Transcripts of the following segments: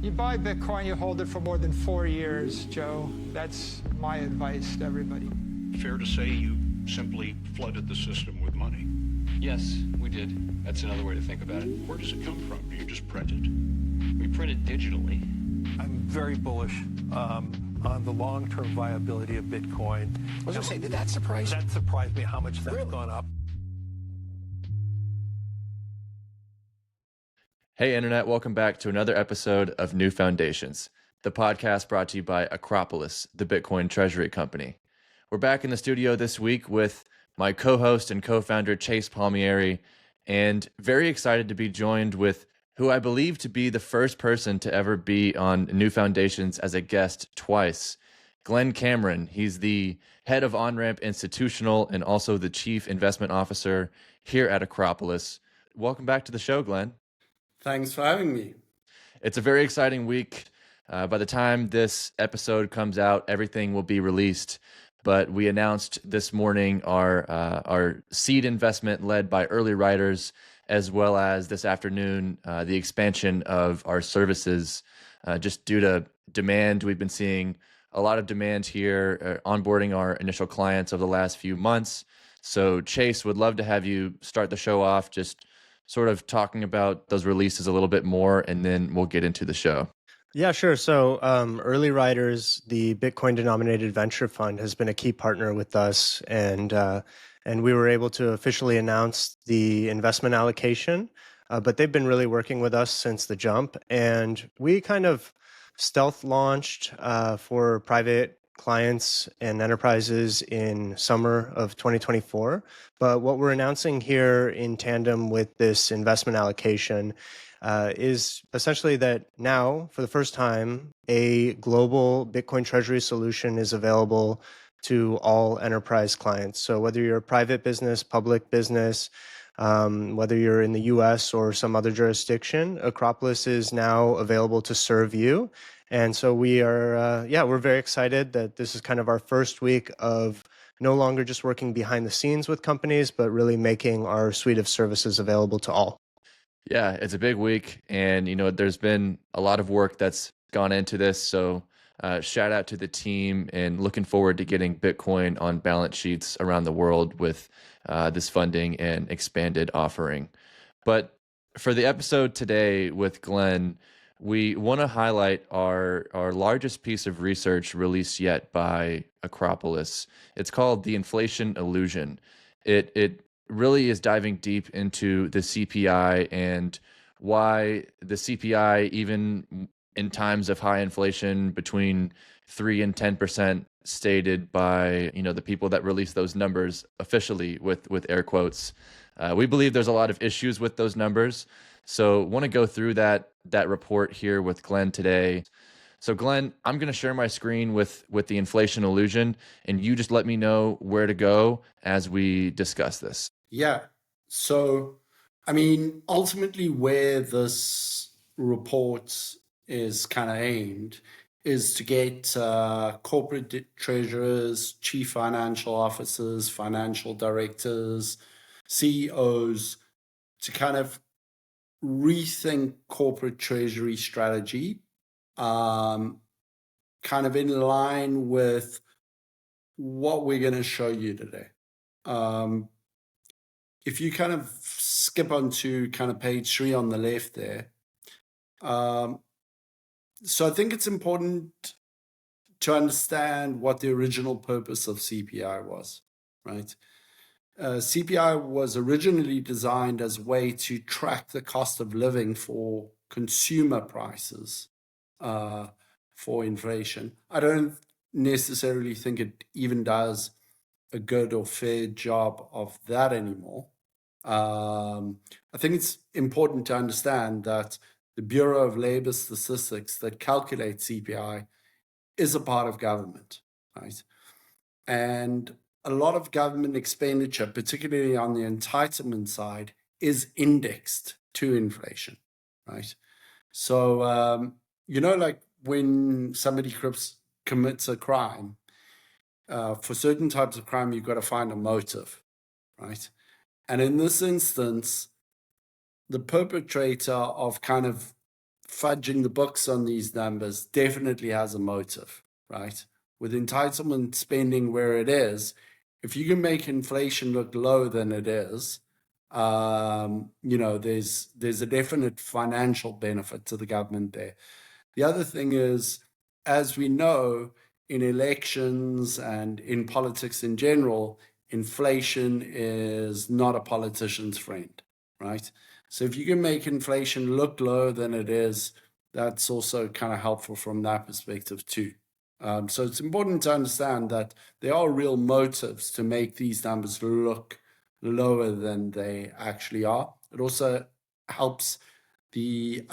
You buy Bitcoin, you hold it for more than 4 years, Joe. That's my advice to everybody. Fair to say you simply flooded the system with money. Yes, we did. That's another way to think about it. Where does it come from? Do you just print it? We print it digitally. I'm very bullish on the long-term viability of Bitcoin. I was going to say, did that surprise you? That surprised me how much that's gone up. Hey, Internet, welcome back to another episode of New Foundations, the podcast brought to you by Acropolis, the Bitcoin Treasury company. We're back in the studio this week with my co-host and co-founder, Chase Palmieri, and very excited to be joined with who I believe to be the first person to ever be on New Foundations as a guest twice, Glenn Cameron. He's the head of Onramp Institutional and also the chief investment officer here at Acropolis. Welcome back to the show, Glenn. Thanks for having me. It's a very exciting week. By the time this episode comes out, everything will be released. But we announced this morning our seed investment led by early riders, as well as this afternoon, the expansion of our services just due to demand. We've been seeing a lot of demand here, onboarding our initial clients over the last few months. So Chase, would love to have you start the show off, just sort of talking about those releases a little bit more, and then we'll get into the show. Yeah, sure. So Early Riders, the Bitcoin-denominated venture fund, has been a key partner with us, and we were able to officially announce the investment allocation. But they've been really working with us since the jump, and we kind of stealth launched for private clients and enterprises in summer of 2024. But what we're announcing here in tandem with this investment allocation is essentially that now, for the first time, a global Bitcoin Treasury solution is available to all enterprise clients. So whether you're a private business, public business, whether you're in the US or some other jurisdiction, Acropolis is now available to serve you. And so we are, we're very excited that this is kind of our first week of no longer just working behind the scenes with companies, but really making our suite of services available to all. Yeah, it's a big week, and there's been a lot of work that's gone into this. So shout out to the team, and looking forward to getting Bitcoin on balance sheets around the world with this funding and expanded offering. But for the episode today with Glenn, we want to highlight our largest piece of research released yet by Acropolis. It's called The Inflation Illusion. It really is diving deep into the CPI and why the CPI, even in times of high inflation between 3 and 10% stated by the people that release those numbers officially with air quotes. We believe there's a lot of issues with those numbers. So want to go through that report here with Glenn today. So Glenn, I'm going to share my screen with the inflation illusion, and you just let me know where to go as we discuss this. Yeah. So, ultimately where this report is kind of aimed is to get corporate treasurers, chief financial officers, financial directors, CEOs to kind of rethink corporate treasury strategy, kind of in line with what we're going to show you today. If you kind of skip onto kind of page 3 on the left there. So I think it's important to understand what the original purpose of CPI was, right? CPI was originally designed as a way to track the cost of living for consumer prices for inflation. I don't necessarily think it even does a good or fair job of that anymore. I think it's important to understand that the Bureau of Labor Statistics that calculates CPI is a part of government, right? And a lot of government expenditure, particularly on the entitlement side, is indexed to inflation, right? So, like when somebody commits a crime, for certain types of crime, you've got to find a motive, right? And in this instance, the perpetrator of kind of fudging the books on these numbers definitely has a motive, right? With entitlement spending where it is, if you can make inflation look lower than it is, there's a definite financial benefit to the government there. The other thing is, as we know, in elections and in politics in general, inflation is not a politician's friend, right? So if you can make inflation look lower than it is, that's also kind of helpful from that perspective too. So it's important to understand that there are real motives to make these numbers look lower than they actually are. It also helps the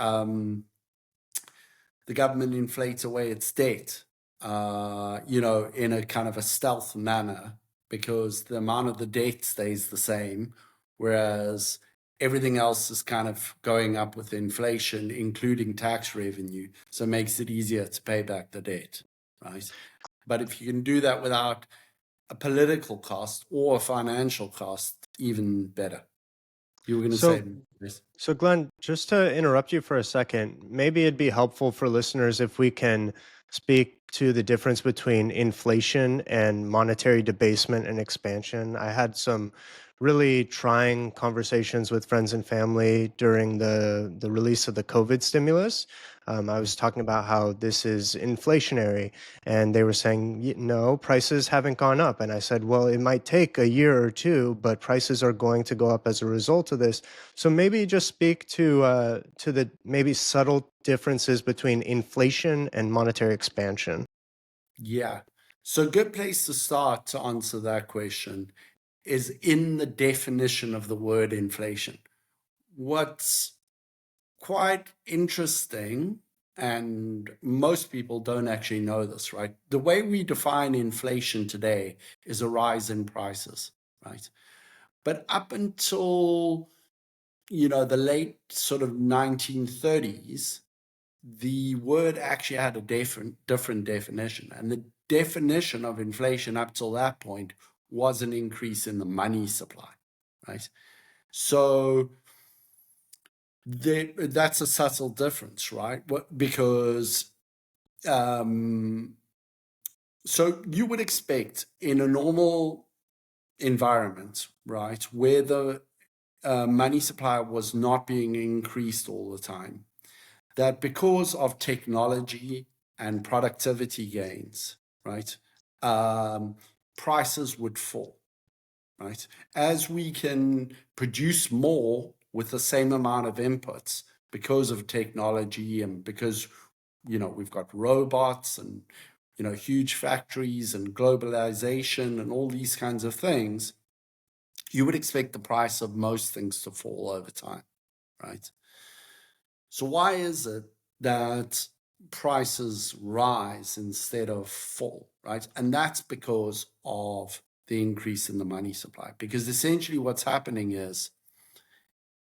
government inflate away its debt, in a kind of a stealth manner, because the amount of the debt stays the same, whereas everything else is kind of going up with inflation, including tax revenue. So it makes it easier to pay back the debt, right? But if you can do that without a political cost or a financial cost, even better. You were going to say this. So, Glenn, just to interrupt you for a second, maybe it'd be helpful for listeners if we can speak to the difference between inflation and monetary debasement and expansion. I had some really trying conversations with friends and family during the release of the COVID stimulus. I was talking about how this is inflationary, and they were saying, no, prices haven't gone up. And I said, well, it might take a year or two, but prices are going to go up as a result of this. So maybe just speak to the maybe subtle differences between inflation and monetary expansion. Yeah. So a good place to start to answer that question is in the definition of the word inflation. What's quite interesting, and most people don't actually know this, right? The way we define inflation today is a rise in prices, right? But up until, the late sort of 1930s, the word actually had a different definition. And the definition of inflation up till that point was an increase in the money supply, right? So that's a subtle difference, right? Because so you would expect in a normal environment, right, where the money supply was not being increased all the time, that because of technology and productivity gains, right, prices would fall, right? As we can produce more with the same amount of inputs because of technology and because, we've got robots and, huge factories and globalization and all these kinds of things, you would expect the price of most things to fall over time, right? So why is it that prices rise instead of fall, right? And that's because of the increase in the money supply. Because essentially what's happening is,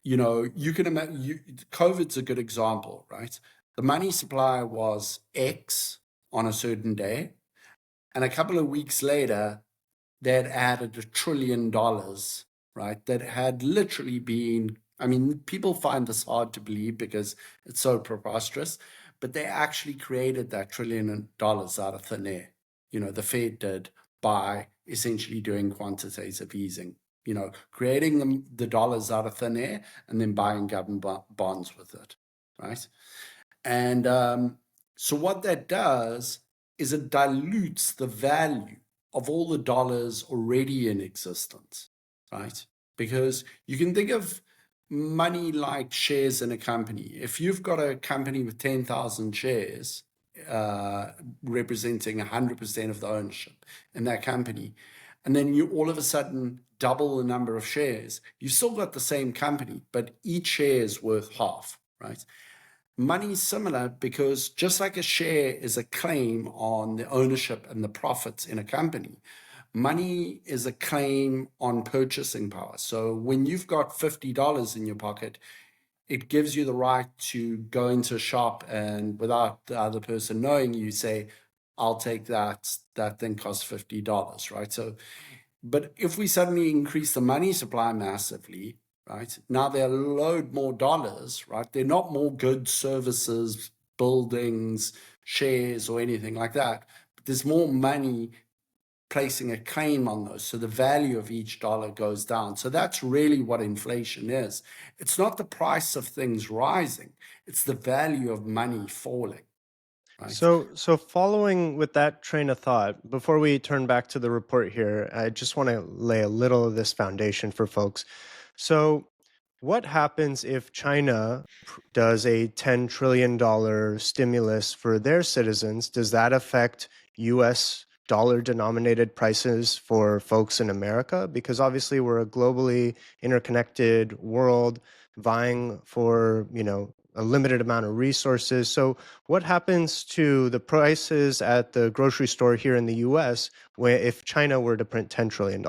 you can imagine, COVID's a good example, right? The money supply was X on a certain day, and a couple of weeks later, they'd added $1 trillion, right? That had literally been, people find this hard to believe because it's so preposterous, but they actually created that $1 trillion out of thin air. The Fed did by essentially doing quantitative easing, creating the dollars out of thin air and then buying government bonds with it, right? And so what that does is it dilutes the value of all the dollars already in existence, right? Because you can think of money like shares in a company. If you've got a company with 10,000 shares, representing 100% of the ownership in that company, and then you all of a sudden double the number of shares, you've still got the same company, but each share is worth half, right? Money is similar because just like a share is a claim on the ownership and the profits in a company, money is a claim on purchasing power. So when you've got $50 in your pocket, it gives you the right to go into a shop and without the other person knowing, you say, I'll take that. That thing costs $50, right? So, but if we suddenly increase the money supply massively, right? Now there are a load more dollars, right? They're not more goods, services, buildings, shares, or anything like that. But there's more money placing a claim on those. So the value of each dollar goes down. So that's really what inflation is. It's not the price of things rising, it's the value of money falling. Right. So following with that train of thought, before we turn back to the report here, I just want to lay a little of this foundation for folks. So what happens if China does a $10 trillion stimulus for their citizens? Does that affect US dollar denominated prices for folks in America? Because obviously we're a globally interconnected world vying for, a limited amount of resources. So what happens to the prices at the grocery store here in the US if China were to print $10 trillion?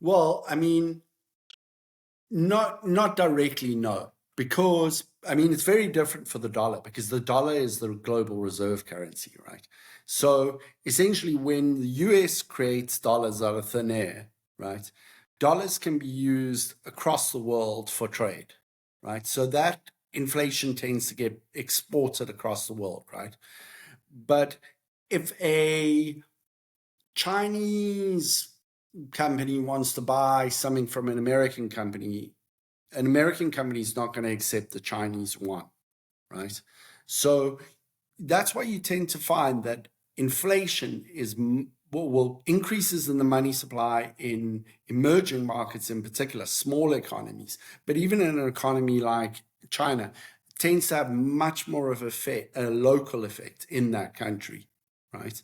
Well, I mean, not directly, no. Because, I mean, it's very different for the dollar because the dollar is the global reserve currency, right? So essentially when the US creates dollars out of thin air, right, dollars can be used across the world for trade, right? So that inflation tends to get exported across the world, right? But if a Chinese company wants to buy something from an American company is not going to accept the Chinese one, right? So that's why you tend to find that inflation is increases in the money supply in emerging markets, in particular, small economies, but even in an economy like China, tends to have much more of a local effect in that country, right?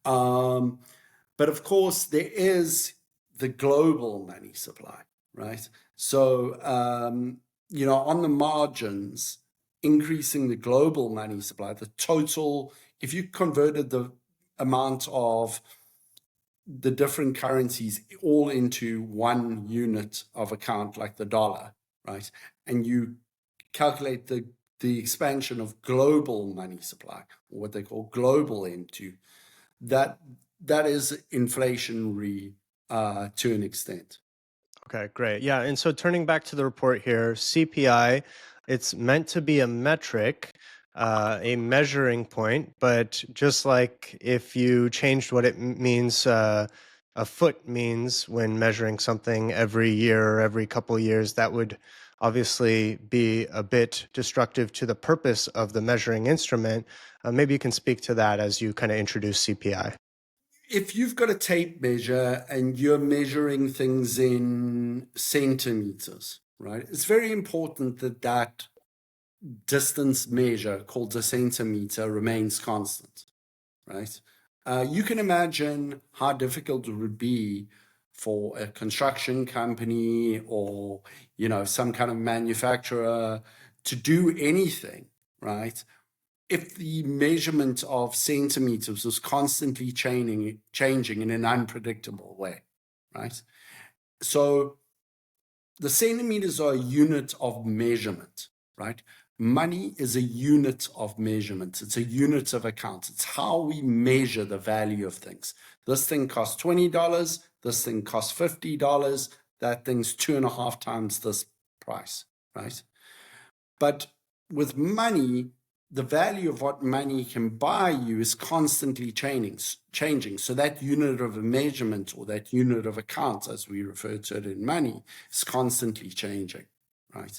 But of course, there is the global money supply, right? So, on the margins, increasing the global money supply, the total, if you converted the amount of the different currencies all into one unit of account, like the dollar, right? And you calculate the expansion of global money supply, or what they call global M2, that is inflationary to an extent. Okay, great. Yeah, and so turning back to the report here, CPI, it's meant to be a metric, a measuring point, but just like if you changed what it means, a foot means when measuring something every year or every couple of years, that would obviously be a bit destructive to the purpose of the measuring instrument. Maybe you can speak to that as you kind of introduce CPI. If you've got a tape measure and you're measuring things in centimeters, right, it's very important that that distance measure called the centimeter remains constant, right? You can imagine how difficult it would be for a construction company or, some kind of manufacturer to do anything, right? If the measurement of centimeters was constantly changing in an unpredictable way, right? So the centimeters are a unit of measurement, right? Money is a unit of measurement. It's a unit of account. It's how we measure the value of things. This thing costs $20. This thing costs $50. That thing's 2.5 times this price, right? But with money, the value of what money can buy you is constantly changing. So that unit of a measurement, or that unit of account, as we refer to it in money, is constantly changing, right?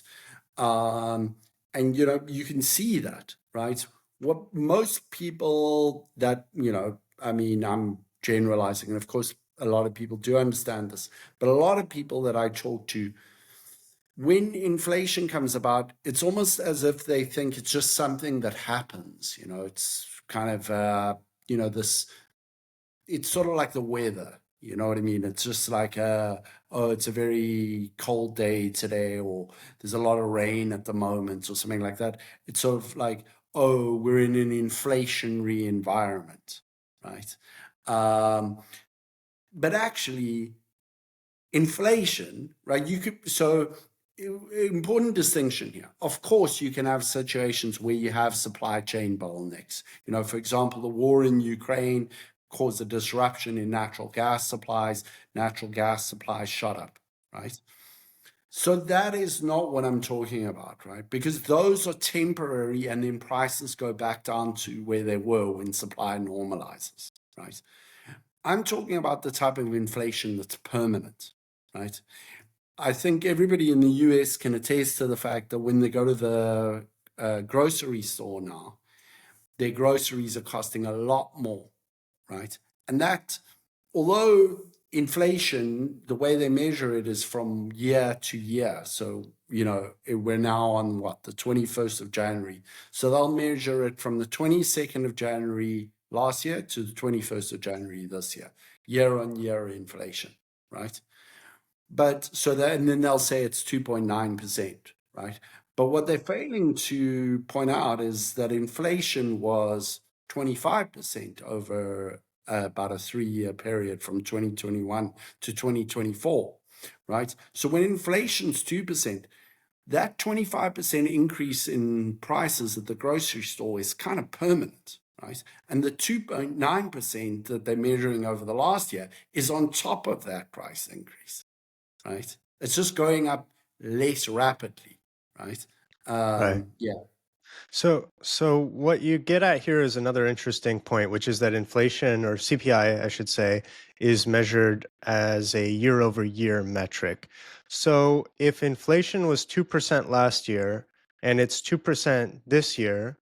And, you can see that, right? What most people that, I'm generalizing, and of course, a lot of people do understand this, but a lot of people that I talk to, when inflation comes about, it's almost as if they think it's just something that happens. It's kind of, it's sort of like the weather. You know what I mean? It's just like, it's a very cold day today, or there's a lot of rain at the moment, or something like that. It's sort of like, we're in an inflationary environment, right? But actually, inflation, right? Important distinction here. Of course, you can have situations where you have supply chain bottlenecks. For example, the war in Ukraine caused a disruption in natural gas supplies. Natural gas supplies shot up, right? So that is not what I'm talking about, right? Because those are temporary and then prices go back down to where they were when supply normalizes, right? I'm talking about the type of inflation that's permanent, right? I think everybody in the US can attest to the fact that when they go to the grocery store now, their groceries are costing a lot more, right? And that, although inflation, the way they measure it is from year to year. So, we're now on the 21st of January. So they'll measure it from the 22nd of January last year to the 21st of January this year on year inflation, right? But so that, and then they'll say it's 2.9%, right? But what they're failing to point out is that inflation was 25% over about a 3-year period from 2021 to 2024, right? So when inflation's 2%, that 25% increase in prices at the grocery store is kind of permanent, right? And the 2.9% that they're measuring over the last year is on top of that price increase, right? It's just going up less rapidly, right? Right. Yeah. So what you get at here is another interesting point, which is that inflation, or CPI, I should say, is measured as a year-over-year metric. So if inflation was 2% last year and it's 2% this year,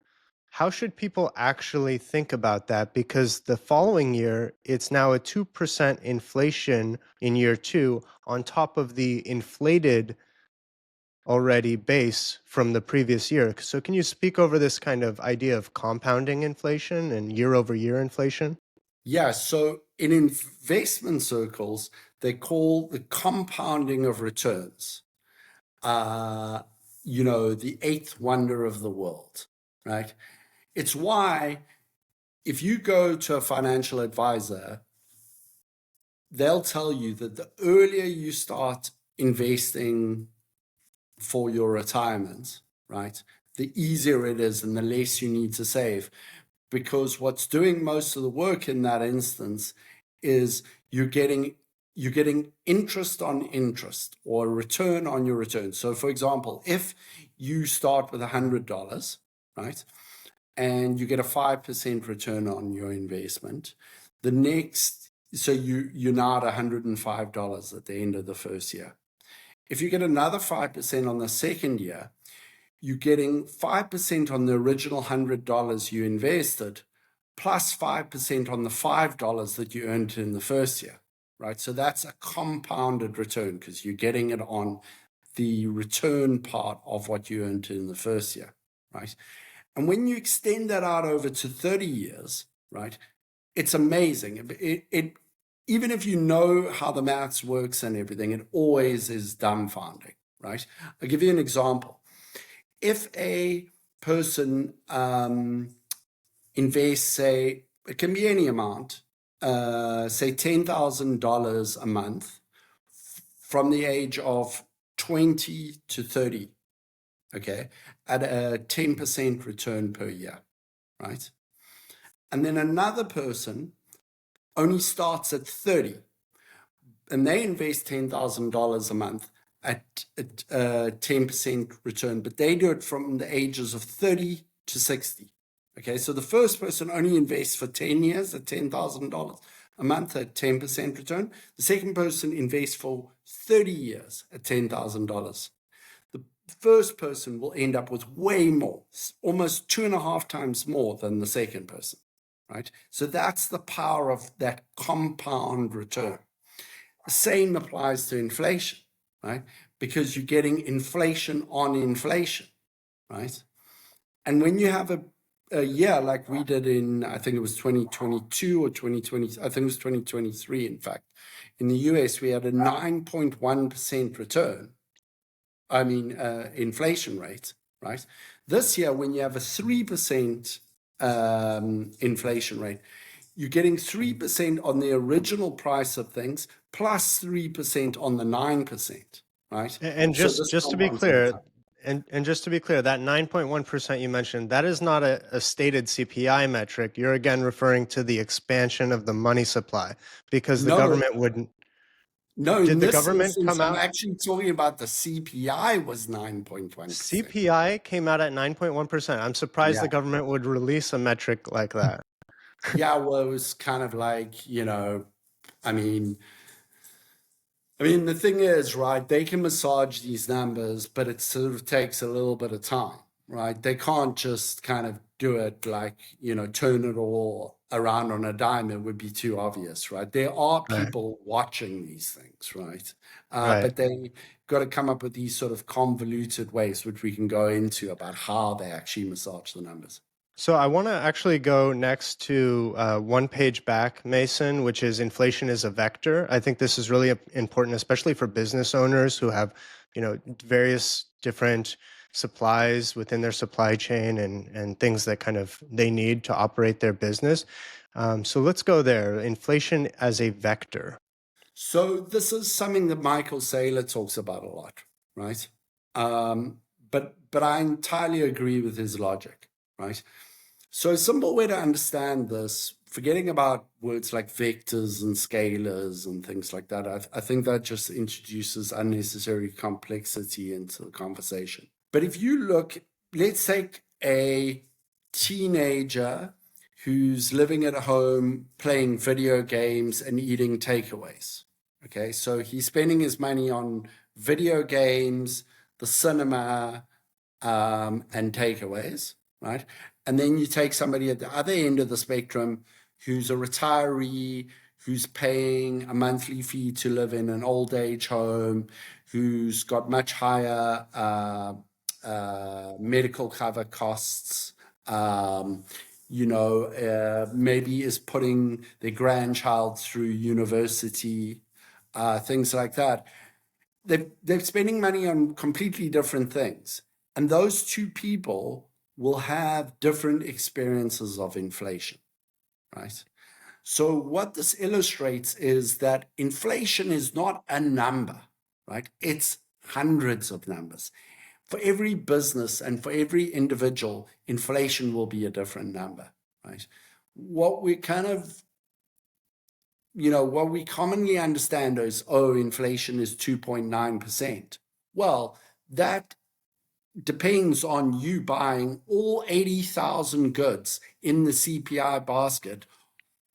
how should people actually think about that? Because the following year, it's now a 2% inflation in year 2 on top of the inflated already base from the previous year. So can you speak over this kind of idea of compounding inflation and year-over-year inflation? Yeah, so in investment circles, they call the compounding of returns, the eighth wonder of the world, right? It's why if you go to a financial advisor, they'll tell you that the earlier you start investing for your retirement, right, the easier it is and the less you need to save. Because what's doing most of the work in that instance is you're getting interest on interest or return on your return. So for example, if you start with $100, right, and you get a 5% return on your investment, so you're now at $105 at the end of the first year. If you get another 5% on the second year, you're getting 5% on the original $100 you invested, plus 5% on the $5 that you earned in the first year, right? So that's a compounded return because you're getting it on the return part of what you earned in the first year, right? And when you extend that out over to 30 years, right, it's amazing. Even if you know how the maths works and everything, it always is dumbfounding, right? I'll give you an example. If a person invests, say, it can be any amount, say $10,000 a month from the age of 20 to 30, okay, at a 10% return per year, right? And then another person only starts at 30 and they invest $10,000 a month at 10% return, but they do it from the ages of 30 to 60. Okay, so the first person only invests for 10 years at $10,000 a month at 10% return. The second person invests for 30 years at $10,000. The first person will end up with way more, almost 2.5 times more than the second person, right? So that's the power of that compound return. The same applies to inflation, right? Because you're getting inflation on inflation, right? And when you have a year like we did in, I think it was 2022 or 2020, I think it was 2023, in fact, in the US, we had a 9.1% return. Inflation rate, right? This year, when you have a 3% inflation rate, you're getting 3% on the original price of things plus 3% on the 9%, right? And just to be clear, and just to be clear, that 9.1% you mentioned, that is not a stated CPI metric. You're again referring to the expansion of the money supply because the government wouldn't. No, in Did the this government instance, come I'm out? actually talking about the CPI was 9.1%. CPI came out at 9.1%. I'm surprised Yeah. the government would release a metric like that. Yeah, well, it was kind of like, I mean, the thing is, right, they can massage these numbers, but it sort of takes a little bit of time, right? They can't just kind of do it like, turn it all around on a dime. It would be too obvious, right? There are Right. people watching these things, right? Right. But they got to come up with these sort of convoluted ways, which we can go into about how they actually massage the numbers. So I want to actually go next to one page back, Mason, which is inflation is a vector. I think this is really important, especially for business owners who have, various different supplies within their supply chain and things that kind of they need to operate their business. So let's go there. Inflation as a vector. So this is something that Michael Saylor talks about a lot, right? But I entirely agree with his logic, right? So a simple way to understand this, forgetting about words like vectors and scalars and things like that, I think that just introduces unnecessary complexity into the conversation. But if you look, let's take a teenager who's living at home, playing video games and eating takeaways. Okay, so he's spending his money on video games, the cinema, and takeaways, right? And then you take somebody at the other end of the spectrum who's a retiree, who's paying a monthly fee to live in an old age home, who's got much higher medical cover costs, maybe is putting their grandchild through university, things like that. They're spending money on completely different things. And those two people will have different experiences of inflation, right? So what this illustrates is that inflation is not a number, right? It's hundreds of numbers. For every business and for every individual, inflation will be a different number, right? What we commonly understand is, inflation is 2.9%. Well, that depends on you buying all 80,000 goods in the CPI basket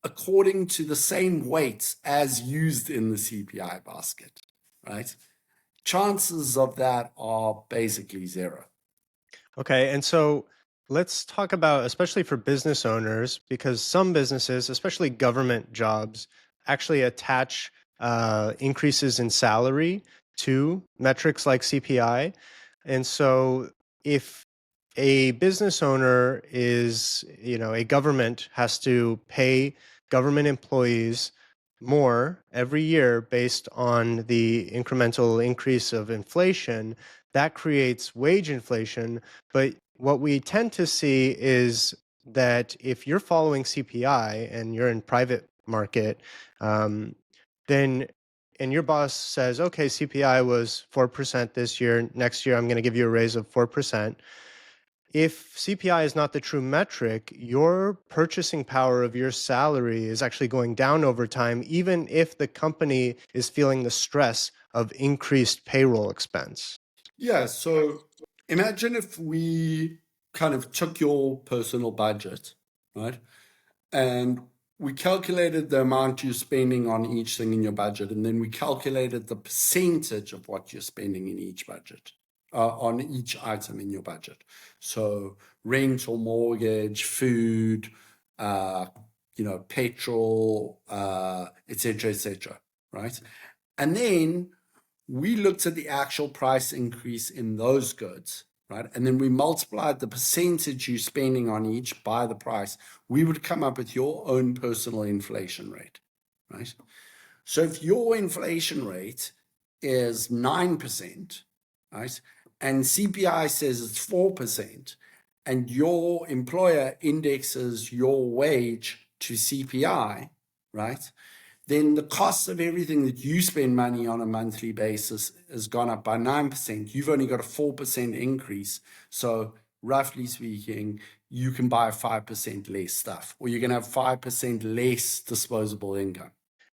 according to the same weights as used in the CPI basket, right? Chances of that are basically zero. Okay, and so let's talk about, especially for business owners, because some businesses, especially government jobs, actually attach increases in salary to metrics like CPI. And so if a business owner is, a government has to pay government employees more every year based on the incremental increase of inflation, that creates wage inflation. But what we tend to see is that if you're following CPI and you're in private market, then and your boss says, okay, CPI was 4% this year, next year I'm going to give you a raise of 4%. If CPI is not the true metric, your purchasing power of your salary is actually going down over time, even if the company is feeling the stress of increased payroll expense. Yeah, so imagine if we kind of took your personal budget, right? And we calculated the amount you're spending on each thing in your budget, and then we calculated the percentage of what you're spending in each budget, on each item in your budget. So rent or mortgage, food, petrol, et cetera, right? And then we looked at the actual price increase in those goods, right? And then we multiplied the percentage you're spending on each by the price. We would come up with your own personal inflation rate, right? So if your inflation rate is 9%, right? And CPI says it's 4%, and your employer indexes your wage to CPI, right? Then the cost of everything that you spend money on a monthly basis has gone up by 9%. You've only got a 4% increase. So roughly speaking, you can buy 5% less stuff, or you're going to have 5% less disposable income.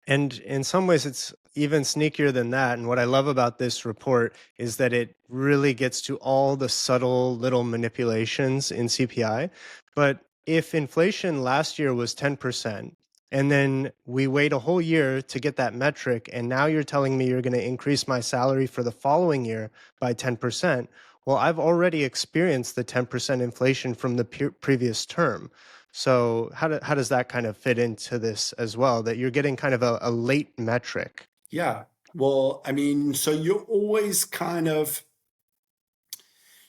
And in some ways, it's even sneakier than that. And what I love about this report is that it really gets to all the subtle little manipulations in CPI. But if inflation last year was 10%, and then we wait a whole year to get that metric, and now you're telling me you're going to increase my salary for the following year by 10%, well, I've already experienced the 10% inflation from the previous term. So how does that kind of fit into this as well, that you're getting kind of a late metric? Yeah. Well, I mean, so you're always kind of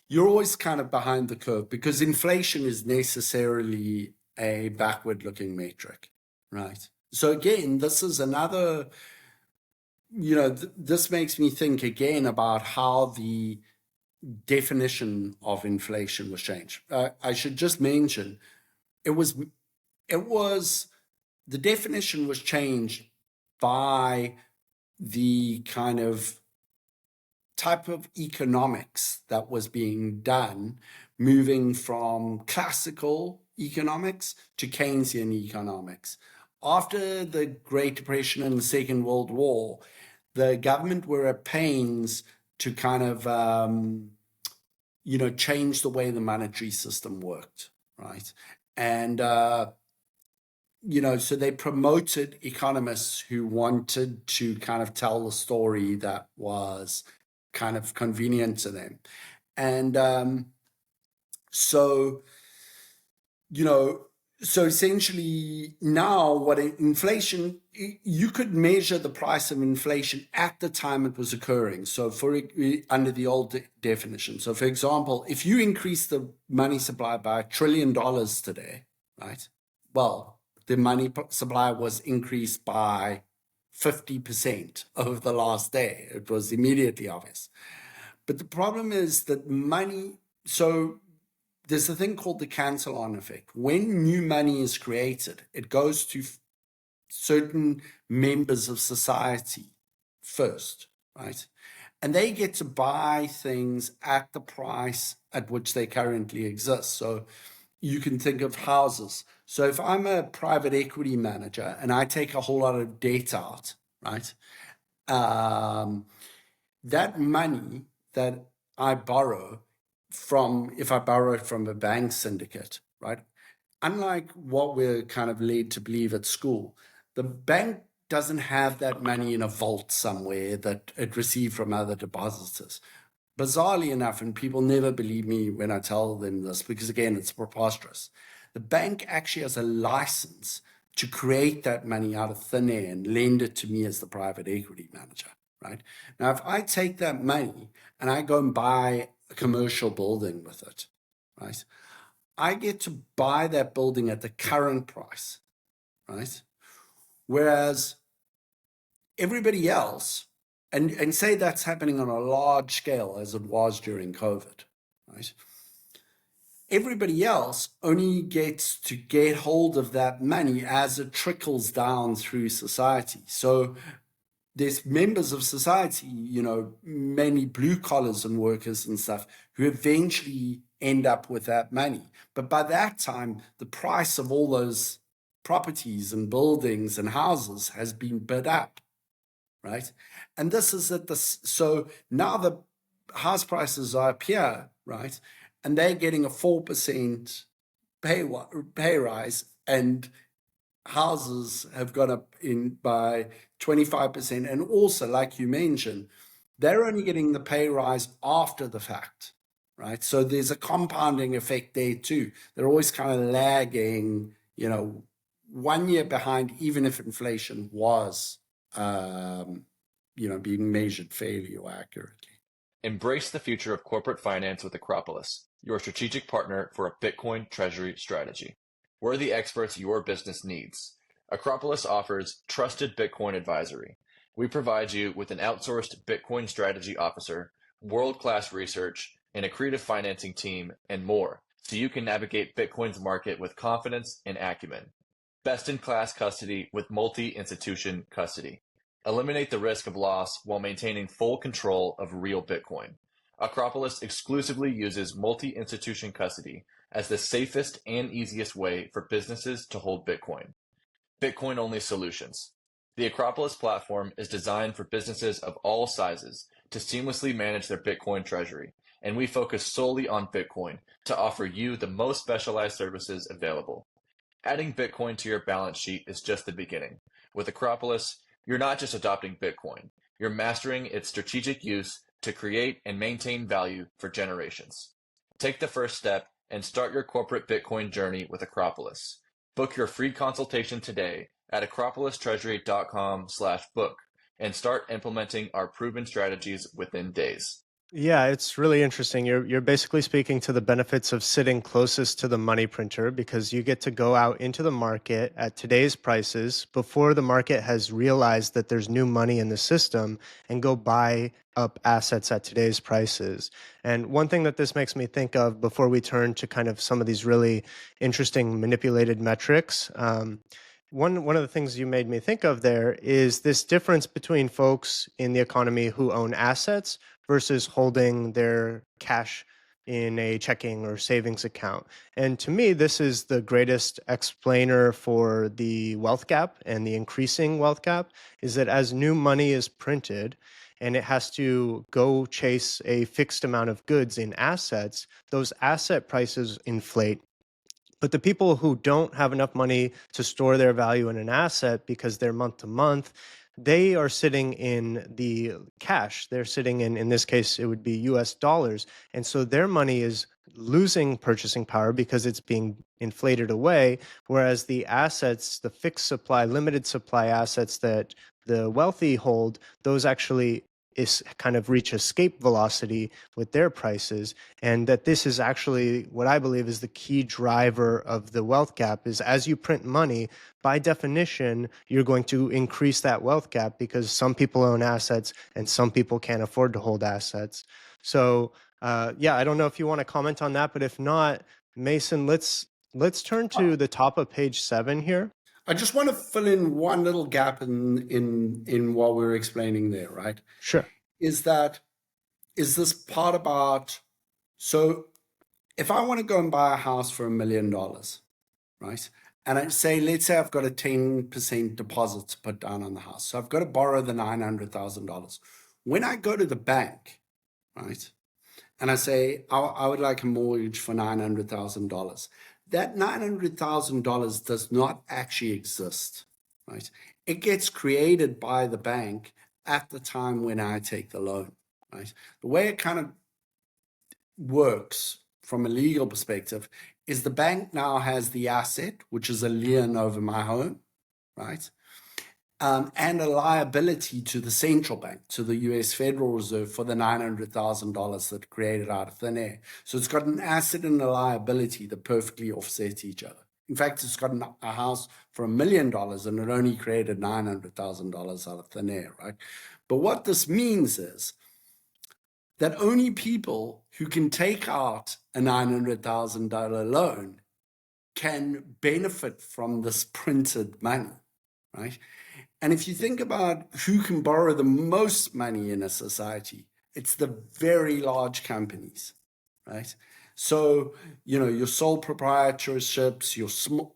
behind the curve because inflation is necessarily a backward looking metric, right? So again, this is another, this makes me think again about how the definition of inflation was changed. I should just mention it was the definition was changed by the kind of type of economics that was being done, moving from classical economics to Keynesian economics. After the Great Depression and the Second World War, the government were at pains to kind of, change the way the monetary system worked, right? And, so they promoted economists who wanted to kind of tell the story that was kind of convenient to them. And so essentially now inflation, you could measure the price of inflation at the time it was occurring. So under the old definition. So for example, if you increase the money supply by $1 trillion today, right? Well, the money supply was increased by 50% over the last day. It was immediately obvious. But the problem is that so there's a thing called the Cantillon Effect. When new money is created, it goes to certain members of society first, right? And they get to buy things at the price at which they currently exist. So you can think of houses. So if I'm a private equity manager and I take a whole lot of debt out, right? That money that I borrow if I borrow it from a bank syndicate, right? Unlike what we're kind of led to believe at school, the bank doesn't have that money in a vault somewhere that it received from other depositors. Bizarrely enough, and people never believe me when I tell them this, because again, it's preposterous. The bank actually has a license to create that money out of thin air and lend it to me as the private equity manager, right? Now, if I take that money and I go and buy a commercial building with it, right? I get to buy that building at the current price, right? Whereas everybody else, and say that's happening on a large scale as it was during COVID, right? Everybody else only gets to get hold of that money as it trickles down through society. So there's members of society, mainly blue collars and workers and stuff, who eventually end up with that money. But by that time, the price of all those properties and buildings and houses has been bid up, right? And this is so now the house prices are up here, right? And they're getting a 4% pay rise, and houses have gone up by 25%. And also, like you mentioned, they're only getting the pay rise after the fact, right? So there's a compounding effect there too. They're always kind of lagging, 1 year behind, even if inflation was, being measured fairly or accurately. Embrace the future of corporate finance with Acropolis, your strategic partner for a Bitcoin Treasury strategy. We're the experts your business needs. Acropolis offers trusted Bitcoin advisory. We provide you with an outsourced Bitcoin strategy officer, world-class research, and a creative financing team, and more, so you can navigate Bitcoin's market with confidence and acumen. Best-in-class custody with multi-institution custody. Eliminate the risk of loss while maintaining full control of real Bitcoin. Acropolis exclusively uses multi-institution custody as the safest and easiest way for businesses to hold Bitcoin. Bitcoin-only solutions. The Acropolis platform is designed for businesses of all sizes to seamlessly manage their Bitcoin treasury, and we focus solely on Bitcoin to offer you the most specialized services available. Adding Bitcoin to your balance sheet is just the beginning. With Acropolis, you're not just adopting Bitcoin, you're mastering its strategic use to create and maintain value for generations. Take the first step and start your corporate Bitcoin journey with Acropolis. Book your free consultation today at acropolistreasury.com/book and start implementing our proven strategies within days. Yeah, it's really interesting. You're basically speaking to the benefits of sitting closest to the money printer because you get to go out into the market at today's prices before the market has realized that there's new money in the system and go buy up assets at today's prices. And one thing that this makes me think of before we turn to kind of some of these really interesting manipulated metrics, one of the things you made me think of there is this difference between folks in the economy who own assets versus holding their cash in a checking or savings account. And to me, this is the greatest explainer for the wealth gap and the increasing wealth gap, is that as new money is printed and it has to go chase a fixed amount of goods in assets, those asset prices inflate. But the people who don't have enough money to store their value in an asset because they're month to month, they are sitting in the cash. They're sitting in this case, it would be US dollars. And so their money is losing purchasing power because it's being inflated away. Whereas the assets, the fixed supply, limited supply assets that the wealthy hold, those actually is kind of reach escape velocity with their prices, and that this is actually what I believe is the key driver of the wealth gap. Is as you print money, by definition, you're going to increase that wealth gap because some people own assets and some people can't afford to hold assets. So yeah, I don't know if you want to comment on that, but if not, Mason, let's turn to the top of page 7 here. I just want to fill in one little gap in what we were explaining there, right? Sure. Is this part about, so if I want to go and buy a house for $1 million, right? And let's say I've got a 10% deposit to put down on the house. So I've got to borrow the $900,000. When I go to the bank, right? And I say, I would like a mortgage for $900,000. That $900,000 does not actually exist, right? It gets created by the bank at the time when I take the loan, right? The way it kind of works from a legal perspective is the bank now has the asset, which is a lien over my home, right? And a liability to the central bank, to the US Federal Reserve for the $900,000 that created out of thin air. So it's got an asset and a liability that perfectly offset each other. In fact, it's got a house for $1 million and it only created $900,000 out of thin air, right? But what this means is that only people who can take out a $900,000 loan can benefit from this printed money, right? And if you think about who can borrow the most money in a society, it's the very large companies, right? So, your sole proprietorships,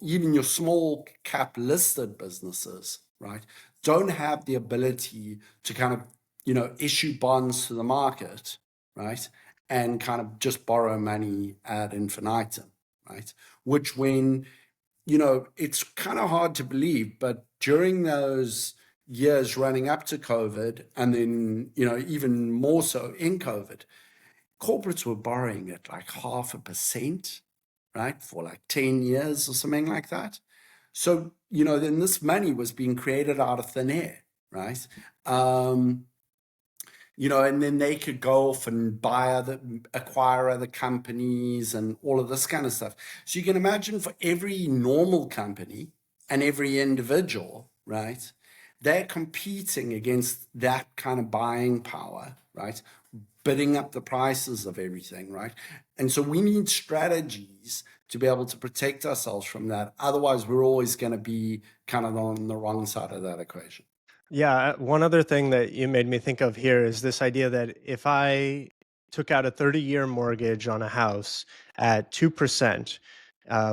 even your small cap listed businesses, right, don't have the ability to kind of, issue bonds to the market, right, and kind of just borrow money ad infinitum, right? Which when it's kind of hard to believe, but during those years running up to COVID, and then, even more so in COVID, corporates were borrowing at like 0.5%, right, for like 10 years or something like that. So, then this money was being created out of thin air, right? And then they could go off and acquire other companies and all of this kind of stuff. So you can imagine for every normal company and every individual, right, they're competing against that kind of buying power, right, bidding up the prices of everything, right? And so we need strategies to be able to protect ourselves from that. Otherwise, we're always going to be kind of on the wrong side of that equation. Yeah, one other thing that you made me think of here is this idea that if I took out a 30-year mortgage on a house at 2%,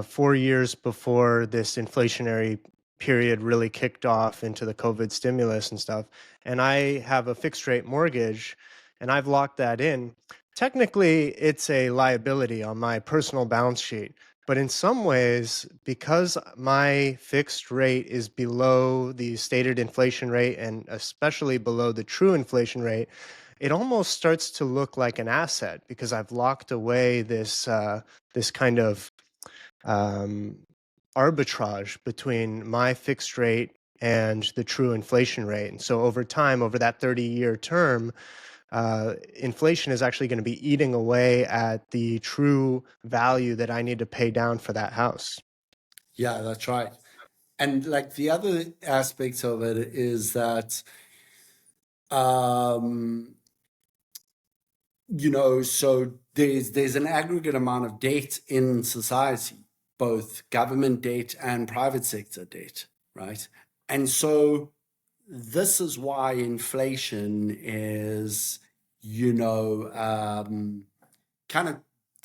4 years before this inflationary period really kicked off into the COVID stimulus and stuff, and I have a fixed rate mortgage and I've locked that in, technically it's a liability on my personal balance sheet. But in some ways, because my fixed rate is below the stated inflation rate and especially below the true inflation rate, it almost starts to look like an asset because I've locked away this kind of um, arbitrage between my fixed rate and the true inflation rate. And so over time, over that 30-year term, inflation is actually going to be eating away at the true value that I need to pay down for that house. Yeah, that's right. And like the other aspect of it is that, so there's an aggregate amount of debt in society, both government debt and private sector debt, right? And so this is why inflation is, kind of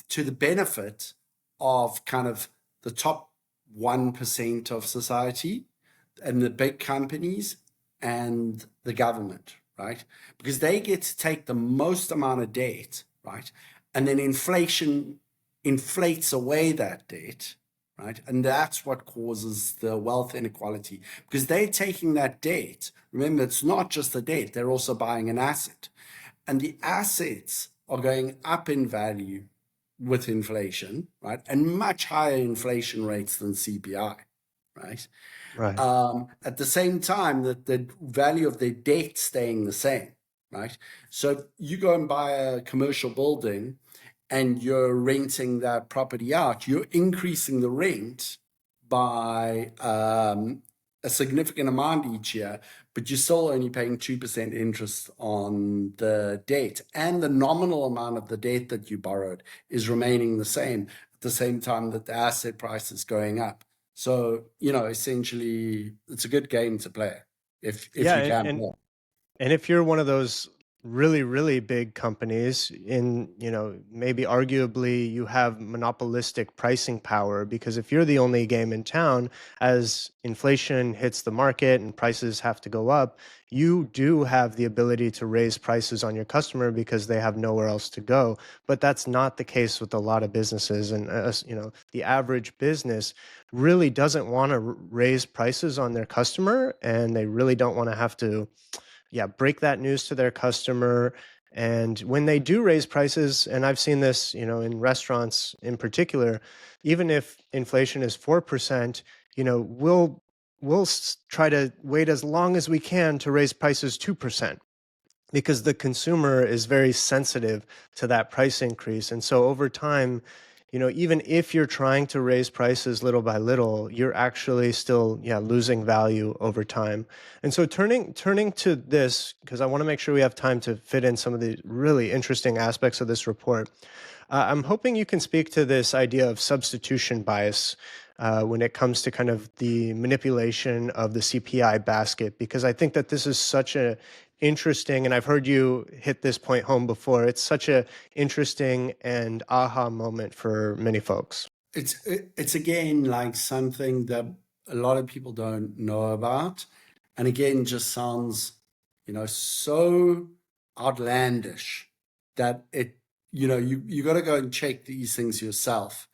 to the benefit of kind of the top 1% of society and the big companies and the government, right? Because they get to take the most amount of debt, right? And then inflation inflates away that debt, right? And that's what causes the wealth inequality, because they're taking that debt. Remember, it's not just the debt, they're also buying an asset. And the assets are going up in value with inflation, right? And much higher inflation rates than CPI, right? Right. At the same time that the value of their debt staying the same, right? So you go and buy a commercial building and you're renting that property out, you're increasing the rent by a significant amount each year, but you're still only paying 2% interest on the debt. And the nominal amount of the debt that you borrowed is remaining the same at the same time that the asset price is going up. So, essentially, it's a good game to play if you can play. And if you're one of those really, really big companies maybe arguably you have monopolistic pricing power, because if you're the only game in town, as inflation hits the market and prices have to go up, you do have the ability to raise prices on your customer because they have nowhere else to go. But that's not the case with a lot of businesses. And, the average business really doesn't want to raise prices on their customer, and they really don't want to have to break that news to their customer. And when they do raise prices, and I've seen this, in restaurants in particular, even if inflation is 4%, we'll try to wait as long as we can to raise prices 2%, because the consumer is very sensitive to that price increase. And so over time, even if you're trying to raise prices little by little, you're actually still losing value over time. And so turning to this, because I want to make sure we have time to fit in some of the really interesting aspects of this report, I'm hoping you can speak to this idea of substitution bias when it comes to kind of the manipulation of the CPI basket, because I think that this is such a interesting, and I've heard you hit this point home before, it's such a interesting and aha moment for many folks. It's again like something that a lot of people don't know about, and again just sounds so outlandish that you got to go and check these things yourself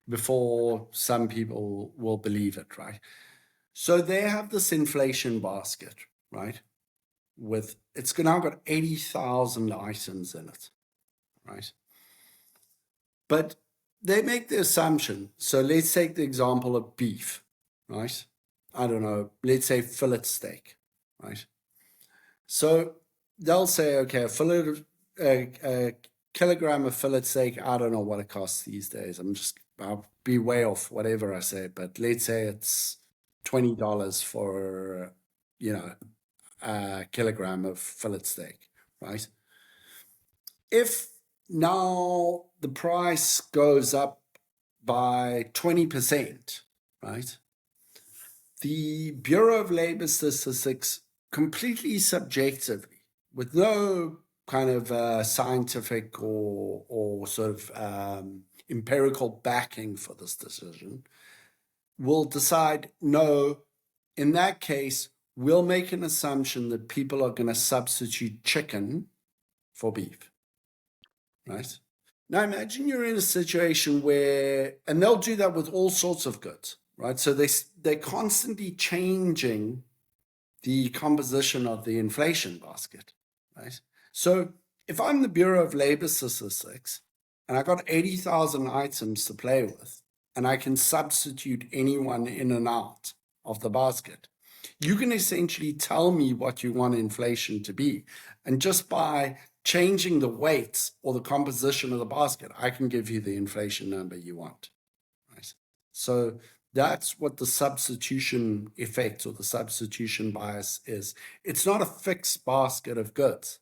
before some people will believe it, right? So they have this inflation basket, right? It's now got 80,000 items in it, right? But they make the assumption. So let's take the example of beef, right? I don't know, let's say fillet steak, right? So they'll say, okay, a kilogram of fillet steak, I don't know what it costs these days. I'll be way off whatever I say, but let's say it's $20 for, a kilogram of fillet steak, right? If now the price goes up by 20%, right? The Bureau of Labor Statistics completely subjectively, with no kind of scientific or sort of empirical backing for this decision, will decide, no, in that case, we'll make an assumption that people are going to substitute chicken for beef, right? Now imagine you're in a situation where, and they'll do that with all sorts of goods, right? So they're constantly changing the composition of the inflation basket, right? So if I'm the Bureau of Labor Statistics and I got 80,000 items to play with, and I can substitute anyone in and out of the basket, you can essentially tell me what you want inflation to be. And just by changing the weights or the composition of the basket, I can give you the inflation number you want, right? So that's what the substitution effect or the substitution bias is. It's not a fixed basket of goods.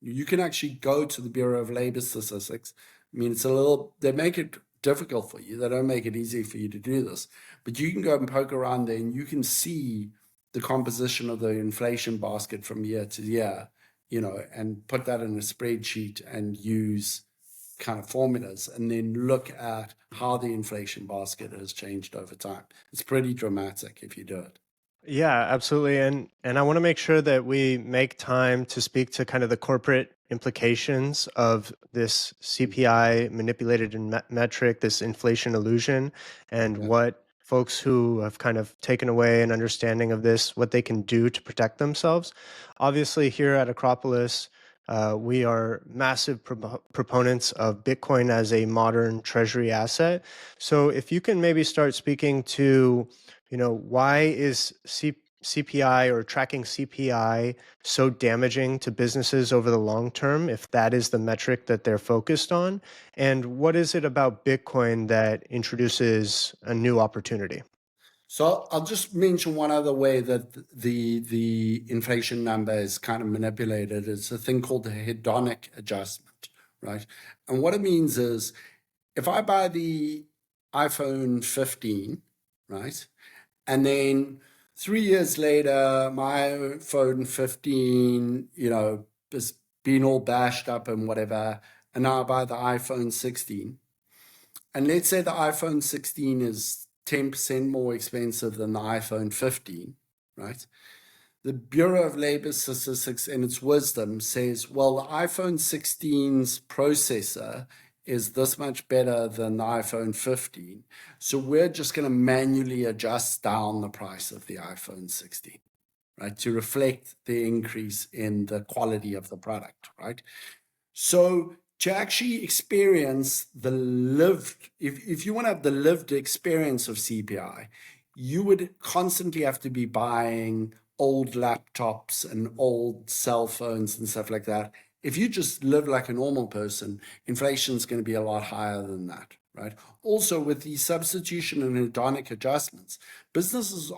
You can actually go to the Bureau of Labor Statistics. I mean, they make it difficult for you. They don't make it easy for you to do this. But you can go and poke around there and you can see the composition of the inflation basket from year to year, and put that in a spreadsheet and use kind of formulas and then look at how the inflation basket has changed over time. It's pretty dramatic if you do it. Yeah, absolutely. And I want to make sure that we make time to speak to kind of the corporate implications of this CPI manipulated metric, this inflation illusion, and what folks who have kind of taken away an understanding of this, what they can do to protect themselves. Obviously, here at Acropolis, we are massive proponents of Bitcoin as a modern treasury asset. So if you can maybe start speaking to, why is CPI or tracking CPI so damaging to businesses over the long term, if that is the metric that they're focused on? And what is it about Bitcoin that introduces a new opportunity? So I'll just mention one other way that the inflation number is kind of manipulated. It's a thing called the hedonic adjustment, right? And what it means is if I buy the iPhone 15, right, and then 3 years later, my iPhone 15, has been all bashed up and whatever, and now I buy the iPhone 16. And let's say the iPhone 16 is 10% more expensive than the iPhone 15, right? The Bureau of Labor Statistics, in its wisdom, says, well, the iPhone 16's processor is this much better than the iPhone 15. So we're just going to manually adjust down the price of the iPhone 16, right, to reflect the increase in the quality of the product, right? So to actually experience the lived, if you want to have the lived experience of CPI, you would constantly have to be buying old laptops and old cell phones and stuff like that. If you just live like a normal person, inflation is going to be a lot higher than that, right? Also, with the substitution and hedonic adjustments, businesses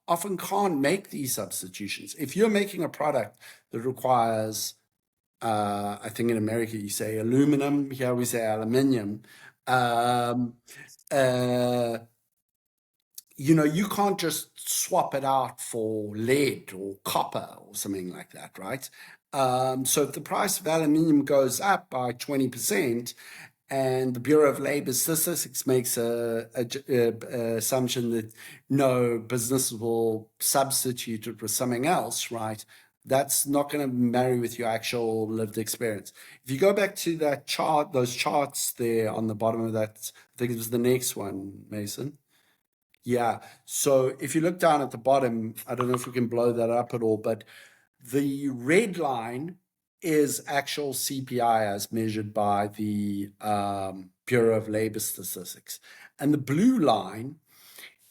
often can't make these substitutions. If you're making a product that requires, I think in America you say aluminum, here we say aluminium, you can't just swap it out for lead or copper or something like that, right? So if the price of aluminium goes up by 20% and the Bureau of Labor Statistics makes a assumption that no, business will substitute it with something else, right? That's not going to marry with your actual lived experience. If you go back to that chart, those charts there on the bottom of that, I think it was the next one, Mason. Yeah. So if you look down at the bottom, I don't know if we can blow that up at all, but the red line is actual CPI as measured by the Bureau of Labor Statistics. And the blue line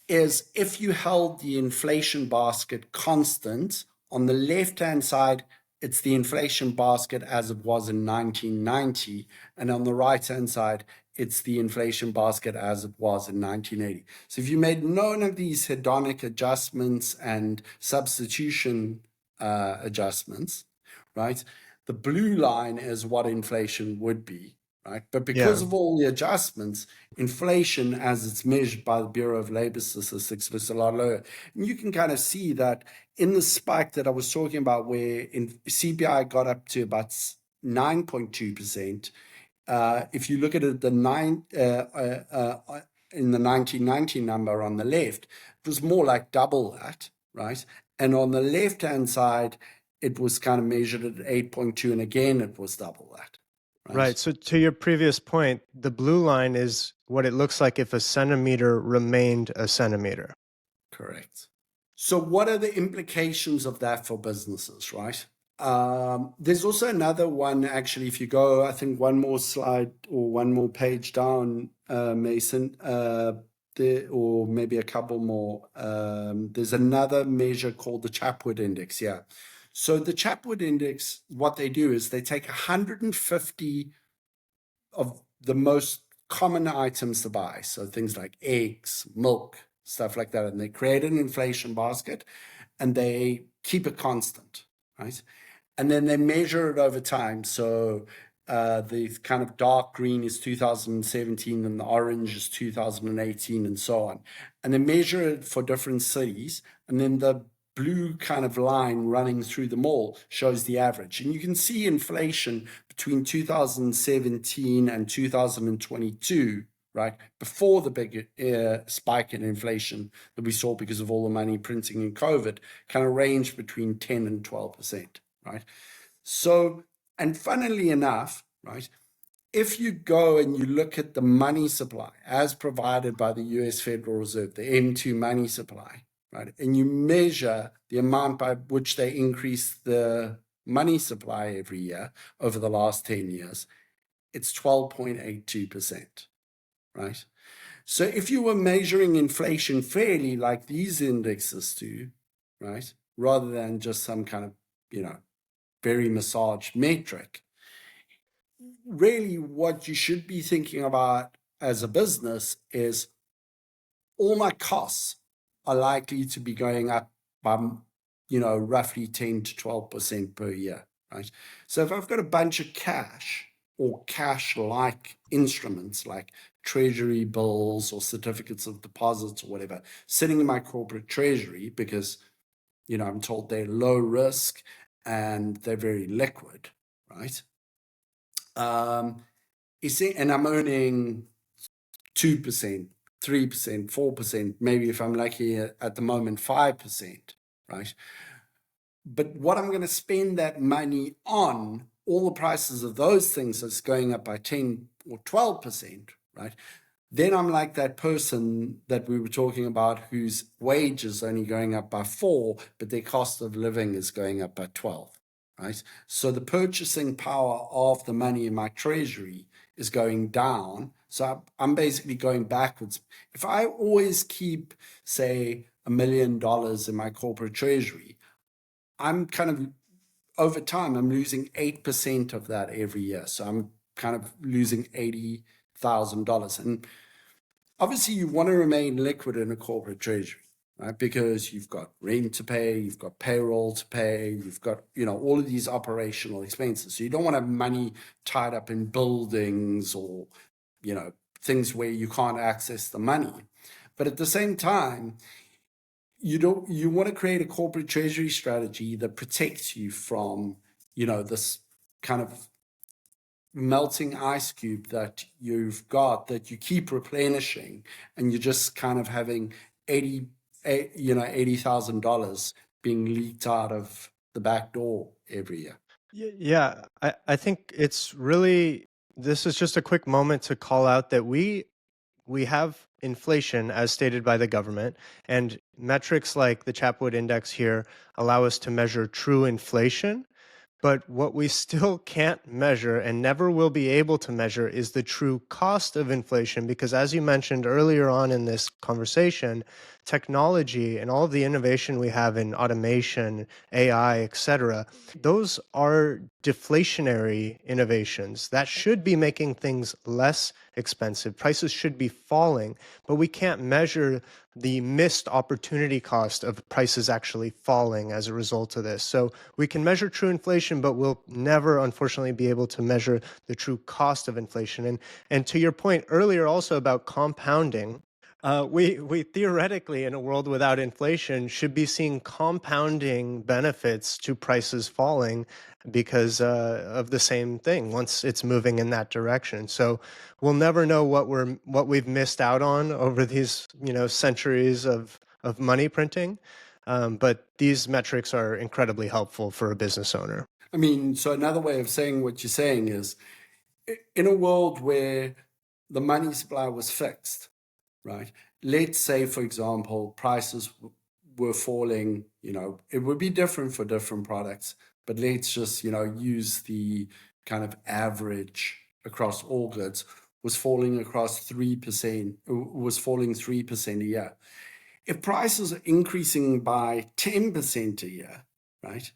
is if you held the inflation basket constant. On the left-hand side, it's the inflation basket as it was in 1990. And on the right-hand side, it's the inflation basket as it was in 1980. So if you made none of these hedonic adjustments and substitution adjustments, right, the blue line is what inflation would be, right? But because of all the adjustments, inflation as it's measured by the Bureau of Labor Statistics was a lot lower. And you can kind of see that in the spike that I was talking about where CPI got up to about 9.2%, if you look at it, in the 1990 number on the left, it was more like double that, right? And on the left-hand side, it was kind of measured at 8.2, and again, it was double that. Right. So to your previous point, the blue line is what it looks like if a centimeter remained a centimeter. Correct. So what are the implications of that for businesses, right? There's also another one, actually, if you go, I think one more slide or one more page down, Mason, or maybe a couple more. There's another measure called the Chapwood Index, yeah. So the Chapwood Index, what they do is they take 150 of the most common items to buy, so things like eggs, milk, stuff like that, and they create an inflation basket, and they keep it constant, right? And then they measure it over time. So the kind of dark green is 2017, and the orange is 2018, and so on. And they measure it for different cities, and then the blue kind of line running through them all shows the average. And you can see inflation between 2017 and 2022, right, before the big spike in inflation that we saw because of all the money printing in COVID, kind of ranged between 10 and 12%, right? So, and funnily enough, right, if you go and you look at the money supply as provided by the US Federal Reserve, the M2 money supply, right, and you measure the amount by which they increase the money supply every year over the last 10 years, it's 12.82%, right? So if you were measuring inflation fairly like these indexes do, right, rather than just some kind of, very massaged metric, really what you should be thinking about as a business is all my costs are likely to be going up by, roughly 10 to 12% per year, right? So if I've got a bunch of cash or cash-like instruments like Treasury bills or certificates of deposits or whatever sitting in my corporate treasury because, I'm told they're low risk and they're very liquid, right? And I'm earning 2%, 3%, 4%, maybe if I'm lucky at the moment, 5%, right? But what I'm going to spend that money on, all the prices of those things is going up by 10 or 12%, right? Then I'm like that person that we were talking about whose wage is only going up by 4, but their cost of living is going up by 12, right? So the purchasing power of the money in my treasury is going down. So I'm basically going backwards. If I always keep, say, $1 million in my corporate treasury, I'm kind of, over time, I'm losing 8% of that every year. So I'm kind of losing $80,000. And obviously you want to remain liquid in a corporate treasury, right? Because you've got rent to pay, you've got payroll to pay, you've got, all of these operational expenses. So you don't want to have money tied up in buildings or, things where you can't access the money. But at the same time, you want to create a corporate treasury strategy that protects you from, this kind of melting ice cube that you've got that you keep replenishing, and you're just kind of having $80,000 being leaked out of the back door every year. Yeah, I think it's really, this is just a quick moment to call out that we have inflation as stated by the government, and metrics like the Chapwood Index here allow us to measure true inflation. But what we still can't measure and never will be able to measure is the true cost of inflation, because as you mentioned earlier on in this conversation, technology and all of the innovation we have in automation, AI, etc., those are deflationary innovations that should be making things less expensive. Prices should be falling, but we can't measure the missed opportunity cost of prices actually falling as a result of this. So we can measure true inflation, but we'll never, unfortunately, be able to measure the true cost of inflation. And to your point earlier also about compounding, We theoretically, in a world without inflation, should be seeing compounding benefits to prices falling because of the same thing once it's moving in that direction. So we'll never know what we've missed out on over these centuries of money printing, but these metrics are incredibly helpful for a business owner. I mean, so another way of saying what you're saying is, in a world where the money supply was fixed, right? Let's say, for example, prices were falling, it would be different for different products, but let's just, use the kind of average across all goods was falling across 3%, was falling 3% a year. If prices are increasing by 10% a year, right?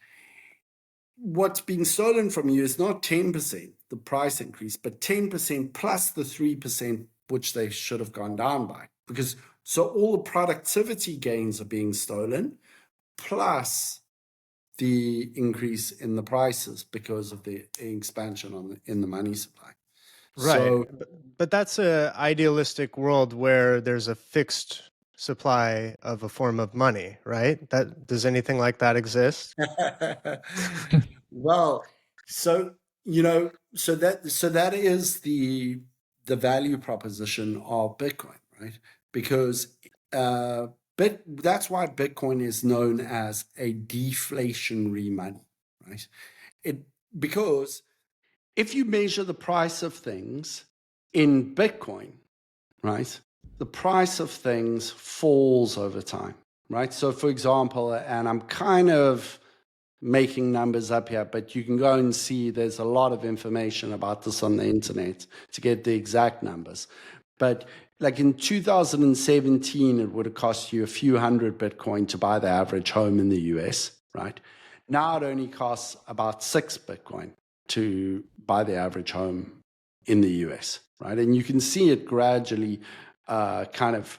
What's being stolen from you is not 10%, the price increase, but 10% plus the 3%, which they should have gone down by. Because so all the productivity gains are being stolen, plus the increase in the prices because of the expansion in the money supply. Right. So, but that's a idealistic world where there's a fixed supply of a form of money, right? Does anything like that exist? well, so that is the value proposition of Bitcoin, right? Because that's why Bitcoin is known as a deflationary money, right? Because if you measure the price of things in Bitcoin, right, the price of things falls over time, right? So for example, and I'm kind of making numbers up here, but you can go and see there's a lot of information about this on the internet to get the exact numbers. But like in 2017, it would have cost you a few hundred Bitcoin to buy the average home in the US, right? Now it only costs about 6 Bitcoin to buy the average home in the US, right? And you can see it gradually kind of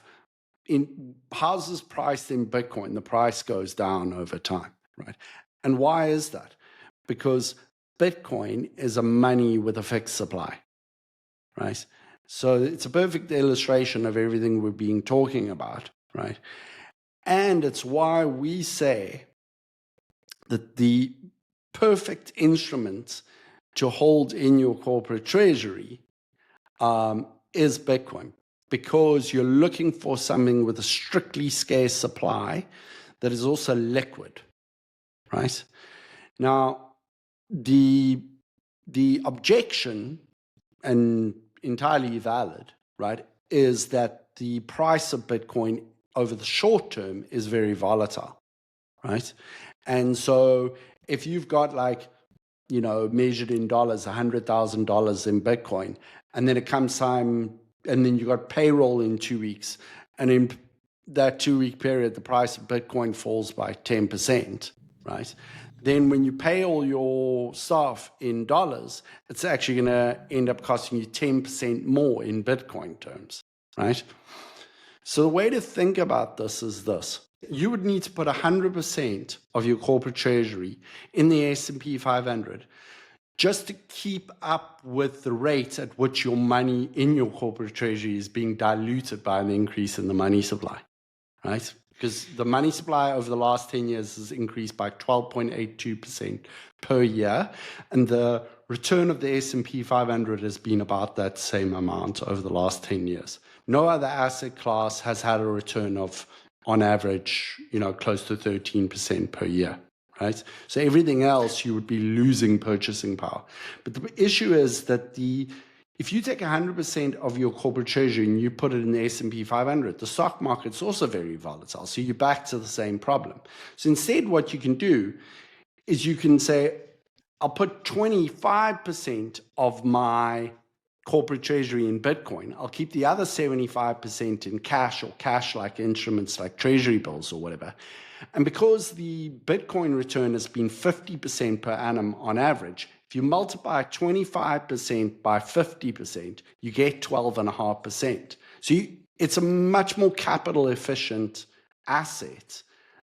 in houses priced in Bitcoin, the price goes down over time, right? And why is that? Because Bitcoin is a money with a fixed supply, right? So it's a perfect illustration of everything we've been talking about, right? And it's why we say that the perfect instrument to hold in your corporate treasury is Bitcoin, because you're looking for something with a strictly scarce supply that is also liquid, right? Now, the objection, and entirely valid, right, is that the price of Bitcoin over the short term is very volatile, right? And so if you've got measured in dollars, $100,000 in Bitcoin, and then it comes time, and then you got payroll in 2 weeks, and in that 2-week period, the price of Bitcoin falls by 10%, right? Then when you pay all your staff in dollars, it's actually going to end up costing you 10% more in Bitcoin terms, right? So the way to think about this is this. You would need to put 100% of your corporate treasury in the S&P 500 just to keep up with the rate at which your money in your corporate treasury is being diluted by an increase in the money supply, right? Because the money supply over the last 10 years has increased by 12.82% per year, and the return of the S&P 500 has been about that same amount over the last 10 years. No other asset class has had a return of, on average, close to 13% per year, right? So everything else, you would be losing purchasing power. But the issue is that if you take 100% of your corporate treasury and you put it in the S&P 500, the stock market's also very volatile. So you're back to the same problem. So instead, what you can do is you can say, I'll put 25% of my corporate treasury in Bitcoin. I'll keep the other 75% in cash or cash-like instruments like treasury bills or whatever. And because the Bitcoin return has been 50% per annum on average, if you multiply 25% by 50%, you get 12.5%. So it's a much more capital efficient asset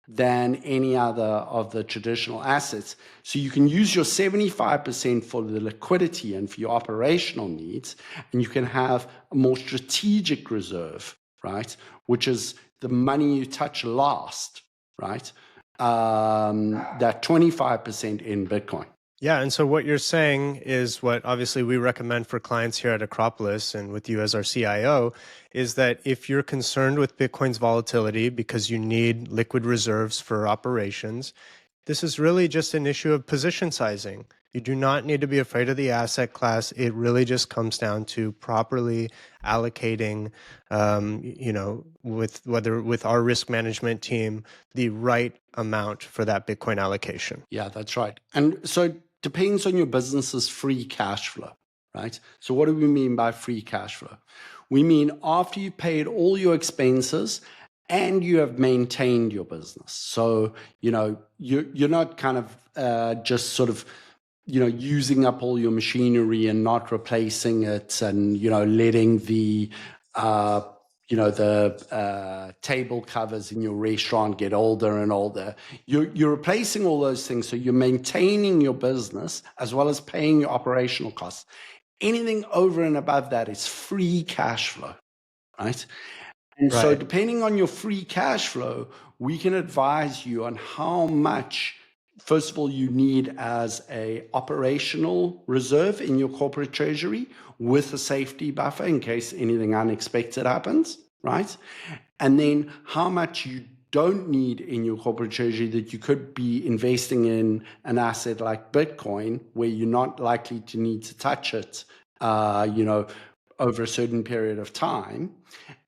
than any other of the traditional assets. So you can use your 75% for the liquidity and for your operational needs, and you can have a more strategic reserve right? Which is the money you touch last, right? That 25% in Bitcoin. Yeah, and so what you're saying is what obviously we recommend for clients here at Acropolis and with you as our CIO is that if you're concerned with Bitcoin's volatility because you need liquid reserves for operations, this is really just an issue of position sizing. You do not need to be afraid of the asset class. It really just comes down to properly allocating, with our risk management team, the right amount for that Bitcoin allocation. Yeah, that's right. And so it depends on your business's free cash flow, right? So what do we mean by free cash flow? We mean after you paid all your expenses and you have maintained your business. So, you're not kind of just sort of, using up all your machinery and not replacing it and, letting the table covers in your restaurant get older and older. You're replacing all those things. So you're maintaining your business as well as paying your operational costs. Anything over and above that is free cash flow, right? And so depending on your free cash flow, we can advise you on how much, first of all, you need as a operational reserve in your corporate treasury with a safety buffer in case anything unexpected happens, right? And then how much you don't need in your corporate treasury that you could be investing in an asset like Bitcoin, where you're not likely to need to touch it, over a certain period of time.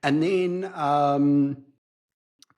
And then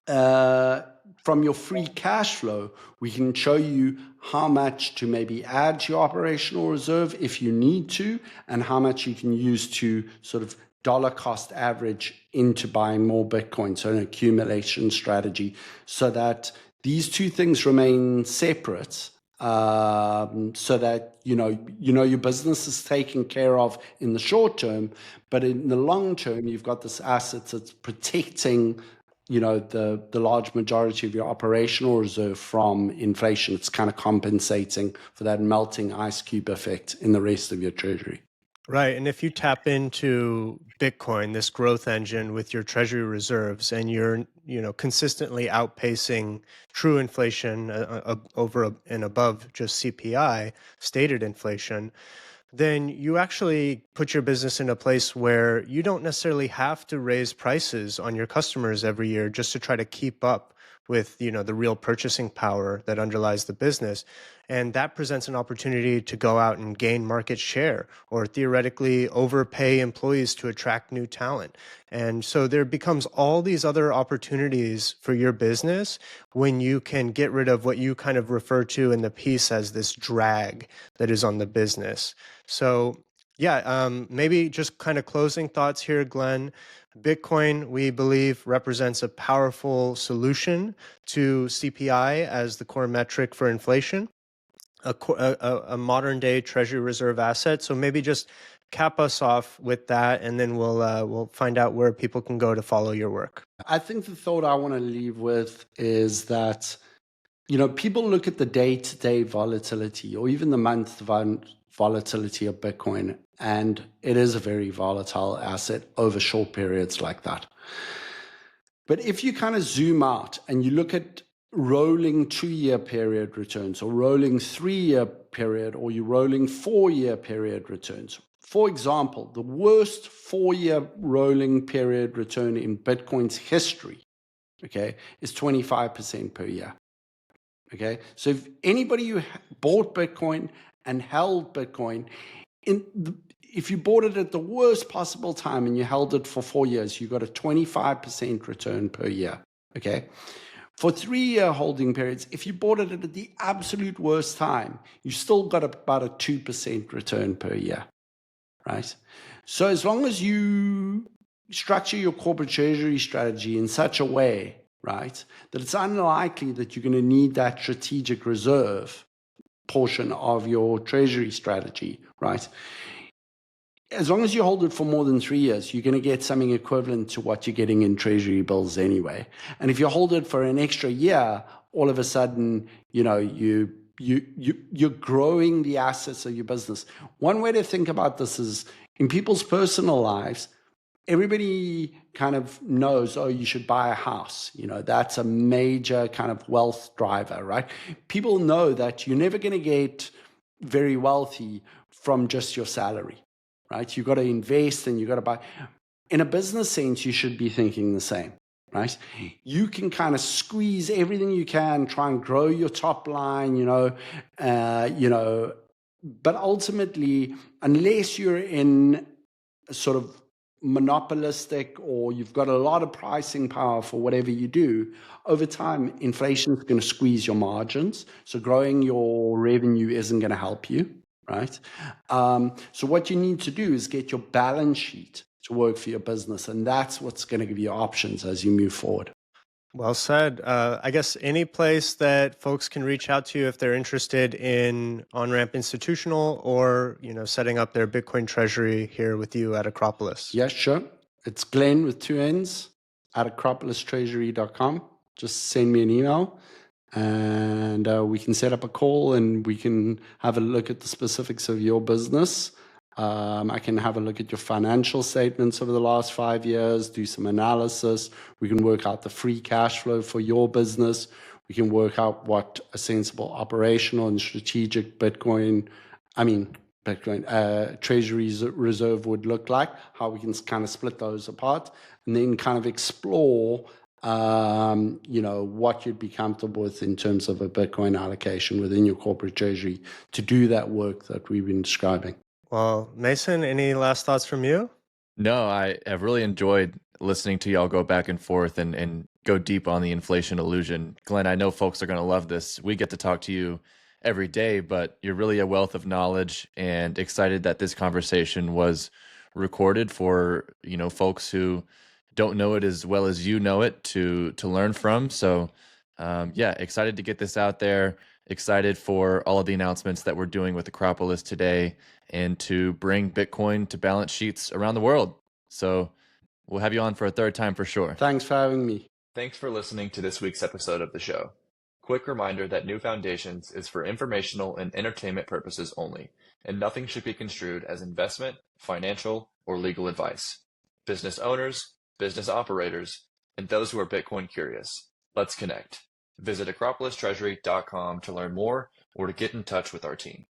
from your free cash flow, we can show you how much to maybe add to your operational reserve if you need to, and how much you can use to sort of dollar cost average into buying more Bitcoin, so an accumulation strategy, so that these two things remain separate, so that your business is taken care of in the short term, but in the long term, you've got this asset that's protecting the large majority of your operational reserve from inflation. It's kind of compensating for that melting ice cube effect in the rest of your treasury. Right. And if you tap into Bitcoin, this growth engine with your treasury reserves, and you're, consistently outpacing true inflation over and above just CPI, stated inflation, then you actually put your business in a place where you don't necessarily have to raise prices on your customers every year just to try to keep up with, the real purchasing power that underlies the business. And that presents an opportunity to go out and gain market share or theoretically overpay employees to attract new talent. And so there becomes all these other opportunities for your business when you can get rid of what you kind of refer to in the piece as this drag that is on the business. So maybe just kind of closing thoughts here, Glenn. Bitcoin, we believe, represents a powerful solution to CPI as the core metric for inflation, a modern day treasury reserve asset. So maybe just cap us off with that, and then we'll find out where people can go to follow your work. I think the thought I want to leave with is that, people look at the day-to-day volatility or even the month volatility of Bitcoin, and it is a very volatile asset over short periods like that. But if you kind of zoom out and you look at rolling 2-year period returns or rolling 3-year period, or you rolling 4-year period returns. For example, the worst 4-year rolling period return in Bitcoin's history, is 25% per year. So if anybody who bought Bitcoin and held Bitcoin, if you bought it at the worst possible time and you held it for 4 years, you got a 25% return per year. For 3-year holding periods, if you bought it at the absolute worst time, you still got about a 2% return per year, right? So as long as you structure your corporate treasury strategy in such a way, right, that it's unlikely that you're going to need that strategic reserve portion of your treasury strategy, right? As long as you hold it for more than 3 years, you're going to get something equivalent to what you're getting in treasury bills anyway. And if you hold it for an extra year, all of a sudden, you're growing the assets of your business. One way to think about this is in people's personal lives, everybody kind of knows, oh, you should buy a house. You know, that's a major kind of wealth driver, right? People know that you're never going to get very wealthy from just your salary, right? You've got to invest and you've got to buy. In a business sense, you should be thinking the same, right? You can kind of squeeze everything you can, try and grow your top line, but ultimately, unless you're in a sort of monopolistic or you've got a lot of pricing power for whatever you do, over time, inflation is going to squeeze your margins. So growing your revenue isn't going to help you, right? So what you need to do is get your balance sheet to work for your business. And that's what's going to give you options as you move forward. Well said. I guess any place that folks can reach out to you if they're interested in Onramp Institutional or, setting up their Bitcoin treasury here with you at Acropolis. Yeah, sure. It's Glenn with 2 N's at acropolistreasury.com. Just send me an email and we can set up a call and we can have a look at the specifics of your business. I can have a look at your financial statements over the last 5 years, do some analysis. We can work out the free cash flow for your business. We can work out what a sensible operational and strategic Treasury reserve would look like, how we can kind of split those apart, and then kind of explore what you'd be comfortable with in terms of a Bitcoin allocation within your corporate treasury to do that work that we've been describing. Well, Mason, any last thoughts from you? No, I have really enjoyed listening to y'all go back and forth and go deep on the inflation illusion. Glenn, I know folks are going to love this. We get to talk to you every day, but you're really a wealth of knowledge, and excited that this conversation was recorded for, folks who don't know it as well as you know it to learn from. So excited to get this out there. Excited for all of the announcements that we're doing with Acropolis today and to bring Bitcoin to balance sheets around the world. So we'll have you on for a third time for sure. Thanks for having me. Thanks for listening to this week's episode of the show. Quick reminder that New Foundations is for informational and entertainment purposes only, and nothing should be construed as investment, financial, or legal advice. Business owners, business operators, and those who are Bitcoin curious, let's connect. Visit acropolistreasury.com to learn more or to get in touch with our team.